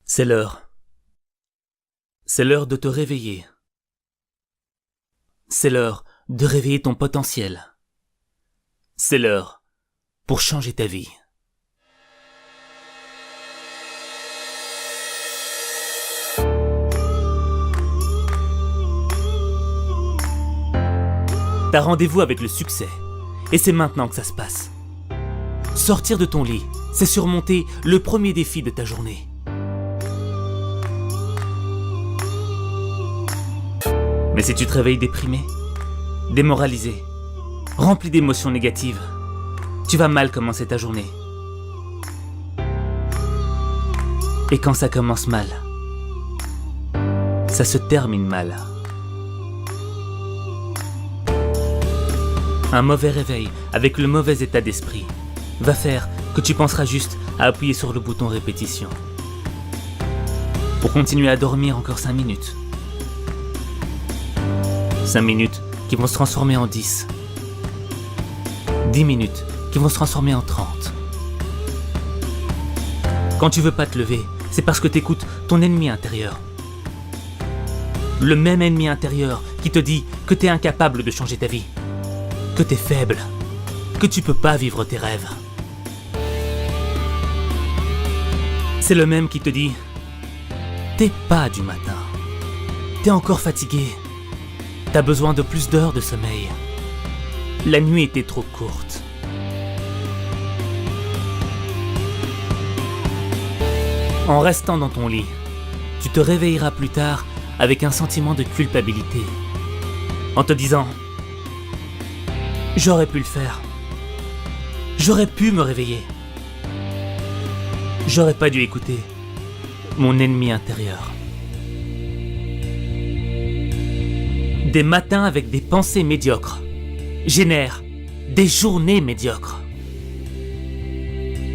C'est l'heure. C'est l'heure de te réveiller. C'est l'heure de réveiller ton potentiel. C'est l'heure pour changer ta vie. T'as rendez-vous avec le succès, et c'est maintenant que ça se passe. Sortir de ton lit, c'est surmonter le premier défi de ta journée. Mais si tu te réveilles déprimé, démoralisé, rempli d'émotions négatives, tu vas mal commencer ta journée. Et quand ça commence mal, ça se termine mal. Un mauvais réveil avec le mauvais état d'esprit va faire que tu penseras juste à appuyer sur le bouton répétition pour continuer à dormir encore 5 minutes. 5 minutes qui vont se transformer en 10. 10 minutes qui vont se transformer en 30. Quand tu veux pas te lever, c'est parce que t'écoutes ton ennemi intérieur. Le même ennemi intérieur qui te dit que t'es incapable de changer ta vie, que t'es faible, que tu peux pas vivre tes rêves. C'est le même qui te dit « T'es pas du matin, t'es encore fatigué, t'as besoin de plus d'heures de sommeil, la nuit était trop courte. » En restant dans ton lit, tu te réveilleras plus tard avec un sentiment de culpabilité, en te disant « J'aurais pu le faire. J'aurais pu me réveiller. J'aurais pas dû écouter mon ennemi intérieur. » Des matins avec des pensées médiocres génèrent des journées médiocres.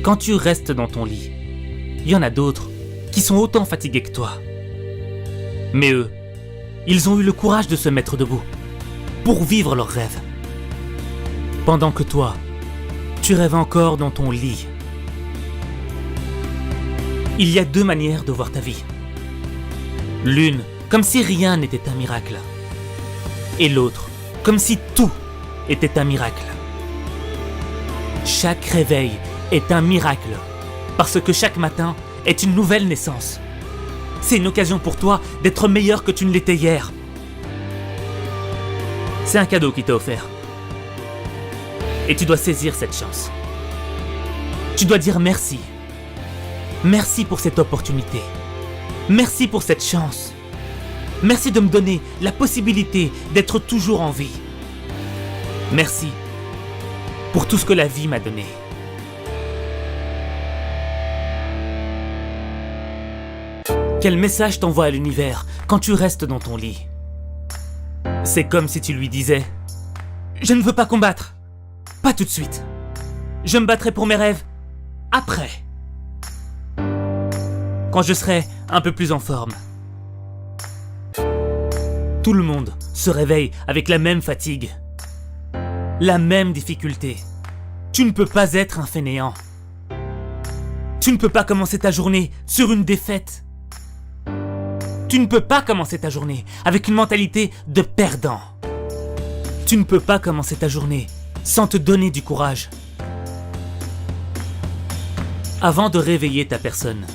Quand tu restes dans ton lit, il y en a d'autres qui sont autant fatigués que toi. Mais eux, ils ont eu le courage de se mettre debout pour vivre leurs rêves. Pendant que toi, tu rêves encore dans ton lit. Il y a 2 manières de voir ta vie. L'une, comme si rien n'était un miracle. Et l'autre, comme si tout était un miracle. Chaque réveil est un miracle, parce que chaque matin est une nouvelle naissance. C'est une occasion pour toi d'être meilleur que tu ne l'étais hier. C'est un cadeau qui t'a offert. Et tu dois saisir cette chance. Tu dois dire merci. Merci pour cette opportunité. Merci pour cette chance. Merci de me donner la possibilité d'être toujours en vie. Merci pour tout ce que la vie m'a donné. Quel message t'envoie à l'univers quand tu restes dans ton lit? C'est comme si tu lui disais « Je ne veux pas combattre. Pas tout de suite. Je me battrai pour mes rêves après. Quand je serai un peu plus en forme. » Tout le monde se réveille avec la même fatigue, la même difficulté. Tu ne peux pas être un fainéant. Tu ne peux pas commencer ta journée sur une défaite. Tu ne peux pas commencer ta journée avec une mentalité de perdant. Tu ne peux pas commencer ta journée sans te donner du courage. Avant de réveiller ta personne,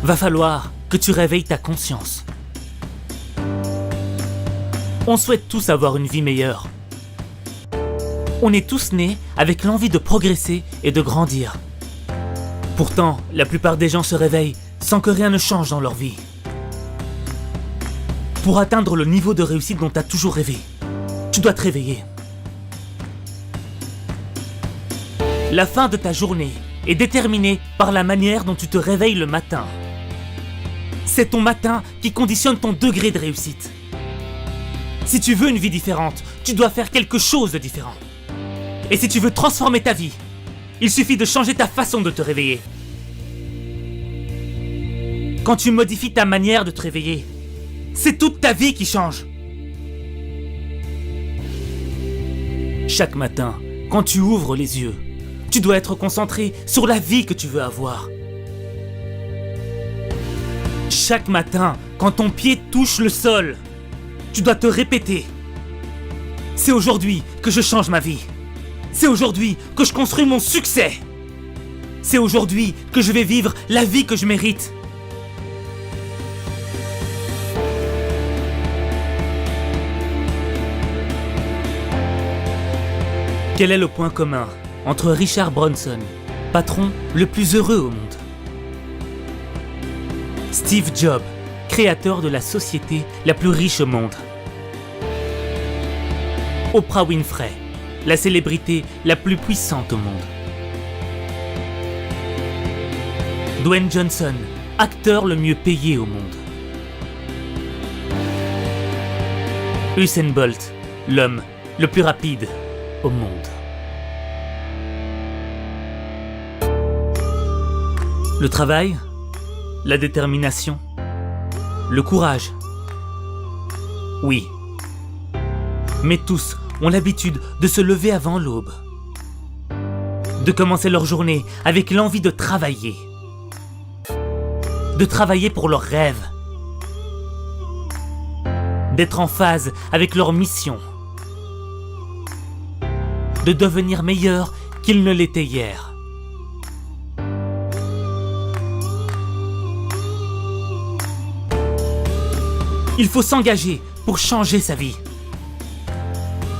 va falloir que tu réveilles ta conscience. On souhaite tous avoir une vie meilleure. On est tous nés avec l'envie de progresser et de grandir. Pourtant, la plupart des gens se réveillent sans que rien ne change dans leur vie. Pour atteindre le niveau de réussite dont tu as toujours rêvé, tu dois te réveiller. La fin de ta journée est déterminée par la manière dont tu te réveilles le matin. C'est ton matin qui conditionne ton degré de réussite. Si tu veux une vie différente, tu dois faire quelque chose de différent. Et si tu veux transformer ta vie, il suffit de changer ta façon de te réveiller. Quand tu modifies ta manière de te réveiller, c'est toute ta vie qui change. Chaque matin, quand tu ouvres les yeux, tu dois être concentré sur la vie que tu veux avoir. Chaque matin, quand ton pied touche le sol, tu dois te répéter. C'est aujourd'hui que je change ma vie. C'est aujourd'hui que je construis mon succès. C'est aujourd'hui que je vais vivre la vie que je mérite. Quel est le point commun entre Richard Branson, patron le plus heureux au monde, Steve Jobs, créateur de la société la plus riche au monde, Oprah Winfrey, la célébrité la plus puissante au monde, Dwayne Johnson, acteur le mieux payé au monde, Usain Bolt, l'homme le plus rapide au monde. Le travail, la détermination, le courage. Oui. Mais tous ont l'habitude de se lever avant l'aube, de commencer leur journée avec l'envie de travailler pour leurs rêves, d'être en phase avec leur mission, de devenir meilleurs qu'ils ne l'étaient hier. Il faut s'engager pour changer sa vie.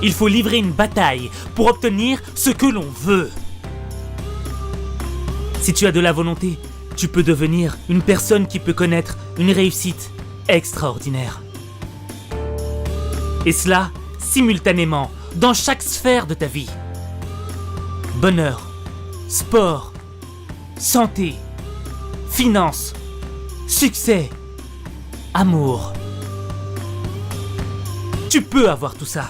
Il faut livrer une bataille pour obtenir ce que l'on veut. Si tu as de la volonté, tu peux devenir une personne qui peut connaître une réussite extraordinaire. Et cela, simultanément, dans chaque sphère de ta vie. Bonheur, sport, santé, finances, succès, amour. Tu peux avoir tout ça.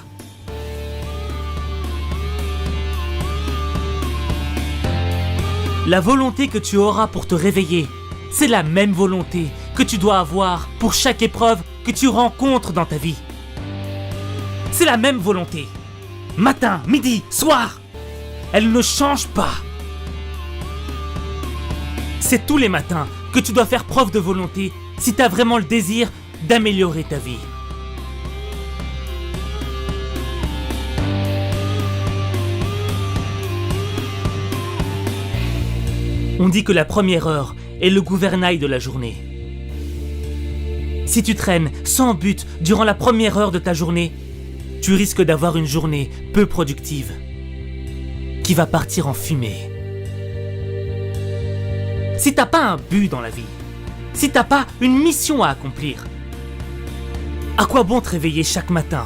La volonté que tu auras pour te réveiller, c'est la même volonté que tu dois avoir pour chaque épreuve que tu rencontres dans ta vie. C'est la même volonté. Matin, midi, soir. Elle ne change pas. C'est tous les matins que tu dois faire preuve de volonté si tu as vraiment le désir d'améliorer ta vie. On dit que la première heure est le gouvernail de la journée. Si tu traînes sans but durant la première heure de ta journée, tu risques d'avoir une journée peu productive qui va partir en fumée. Si t'as pas un but dans la vie, si t'as pas une mission à accomplir, à quoi bon te réveiller chaque matin?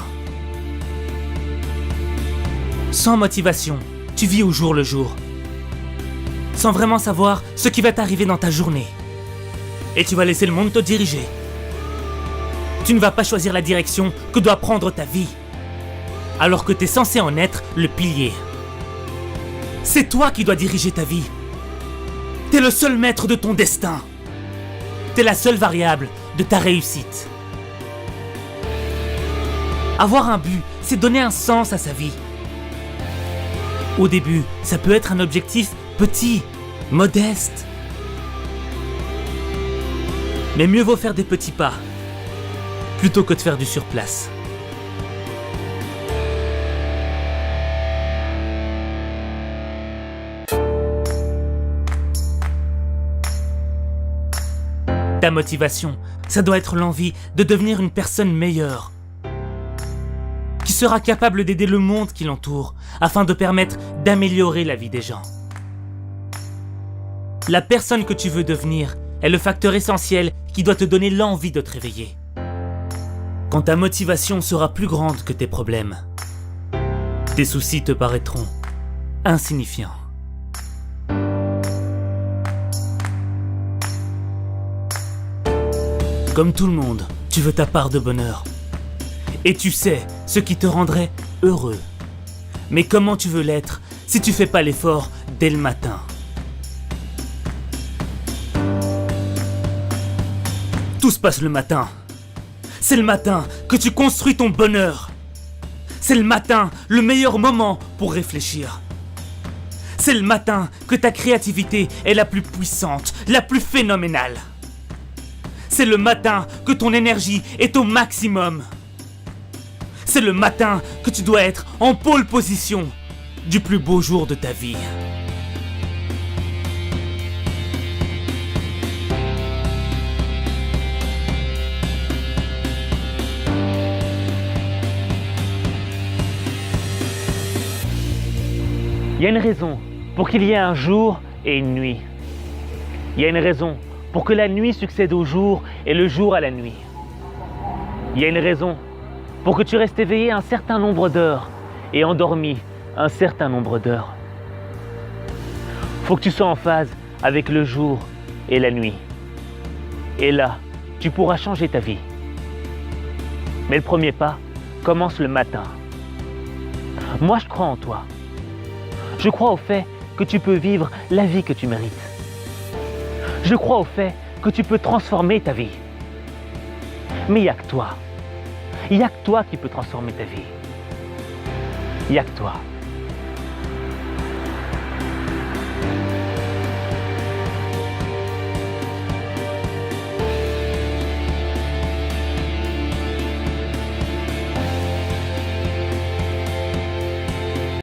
Sans motivation, tu vis au jour le jour, sans vraiment savoir ce qui va t'arriver dans ta journée. Et tu vas laisser le monde te diriger. Tu ne vas pas choisir la direction que doit prendre ta vie, alors que tu es censé en être le pilier. C'est toi qui dois diriger ta vie. T'es le seul maître de ton destin. T'es la seule variable de ta réussite. Avoir un but, c'est donner un sens à sa vie. Au début, ça peut être un objectif petit, modeste. Mais mieux vaut faire des petits pas, plutôt que de faire du surplace. Ta motivation, ça doit être l'envie de devenir une personne meilleure, qui sera capable d'aider le monde qui l'entoure, afin de permettre d'améliorer la vie des gens. La personne que tu veux devenir est le facteur essentiel qui doit te donner l'envie de te réveiller. Quand ta motivation sera plus grande que tes problèmes, tes soucis te paraîtront insignifiants. Comme tout le monde, tu veux ta part de bonheur. Et tu sais ce qui te rendrait heureux. Mais comment tu veux l'être si tu fais pas l'effort dès le matin? Tout se passe le matin. C'est le matin que tu construis ton bonheur. C'est le matin le meilleur moment pour réfléchir. C'est le matin que ta créativité est la plus puissante, la plus phénoménale. C'est le matin que ton énergie est au maximum. C'est le matin que tu dois être en pole position du plus beau jour de ta vie. Il y a une raison pour qu'il y ait un jour et une nuit. Il y a une raison pour que la nuit succède au jour et le jour à la nuit. Il y a une raison pour que tu restes éveillé un certain nombre d'heures et endormi un certain nombre d'heures. Faut que tu sois en phase avec le jour et la nuit. Et là, tu pourras changer ta vie. Mais le premier pas commence le matin. Moi, je crois en toi. Je crois au fait que tu peux vivre la vie que tu mérites. Je crois au fait que tu peux transformer ta vie. Mais il n'y a que toi. Il n'y a que toi qui peux transformer ta vie. Il n'y a que toi.